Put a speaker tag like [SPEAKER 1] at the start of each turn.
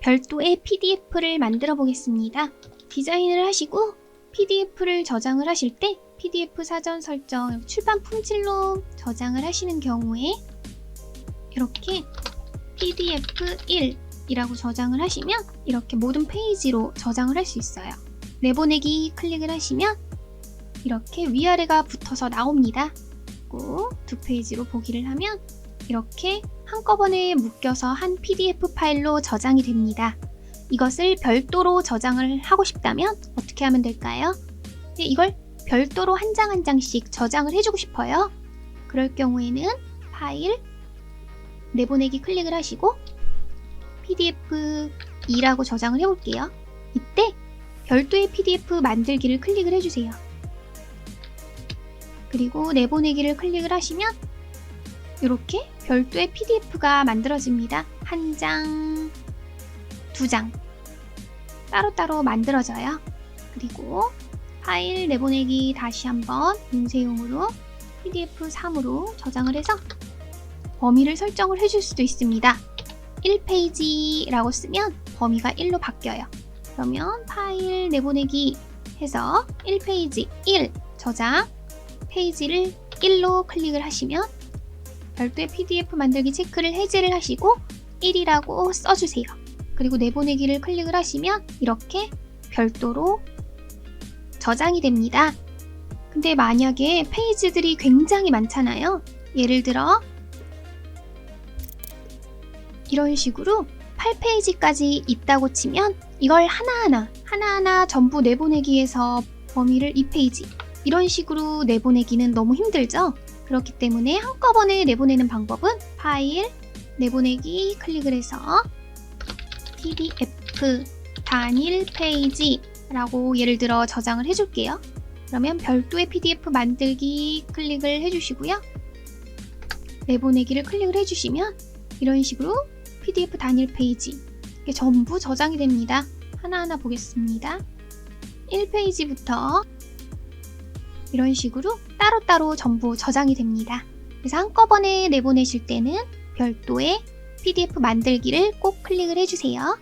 [SPEAKER 1] 별도의 PDF를 만들어 보겠습니다. 디자인을 하시고 PDF를 저장을 하실 때 PDF 사전 설정, 출판 품질로 저장을 하시는 경우에 이렇게 PDF1이라고 저장을 하시면 이렇게 모든 페이지로 저장을 할 수 있어요. 내보내기 클릭을 하시면 이렇게 위아래가 붙어서 나옵니다. 그리고 두 페이지로 보기를 하면 이렇게 한꺼번에 묶여서 한 PDF 파일로 저장이 됩니다. 이것을 별도로 저장을 하고 싶다면 어떻게 하면 될까요? 이걸 별도로 한 장 한 장씩 저장을 해주고 싶어요. 그럴 경우에는 파일, 내보내기 클릭을 하시고 PDF2라고 저장을 해볼게요. 이때 별도의 PDF 만들기를 클릭을 해주세요. 그리고 내보내기를 클릭을 하시면 이렇게 별도의 PDF가 만들어집니다. 한 장, 두 장 따로따로 만들어져요. 그리고 파일 내보내기 다시 한번 문세용으로 PDF3으로 저장을 해서 범위를 설정을 해줄 수도 있습니다. 1페이지라고 쓰면 범위가 1로 바뀌어요. 그러면 파일 내보내기 해서 1페이지 1 저장, 페이지를 1로 클릭을 하시면 별도의 PDF 만들기 체크를 해제를 하시고 1이라고 써주세요. 그리고 내보내기를 클릭을 하시면 이렇게 별도로 저장이 됩니다. 근데 만약에 페이지들이 굉장히 많잖아요. 예를 들어 이런 식으로 8페이지까지 있다고 치면 이걸 하나하나 전부 내보내기에서 범위를 2페이지 이런 식으로 내보내기는 너무 힘들죠? 그렇기 때문에 한꺼번에 내보내는 방법은 파일, 내보내기 클릭을 해서 PDF 단일 페이지라고 예를 들어 저장을 해줄게요. 그러면 별도의 PDF 만들기 클릭을 해주시고요. 내보내기를 클릭을 해주시면 이런 식으로 PDF 단일 페이지 이게 전부 저장이 됩니다. 하나하나 보겠습니다. 1페이지부터 이런 식으로 따로따로 전부 저장이 됩니다. 그래서 한꺼번에 내보내실 때는 별도의 PDF 만들기를 꼭 클릭을 해주세요.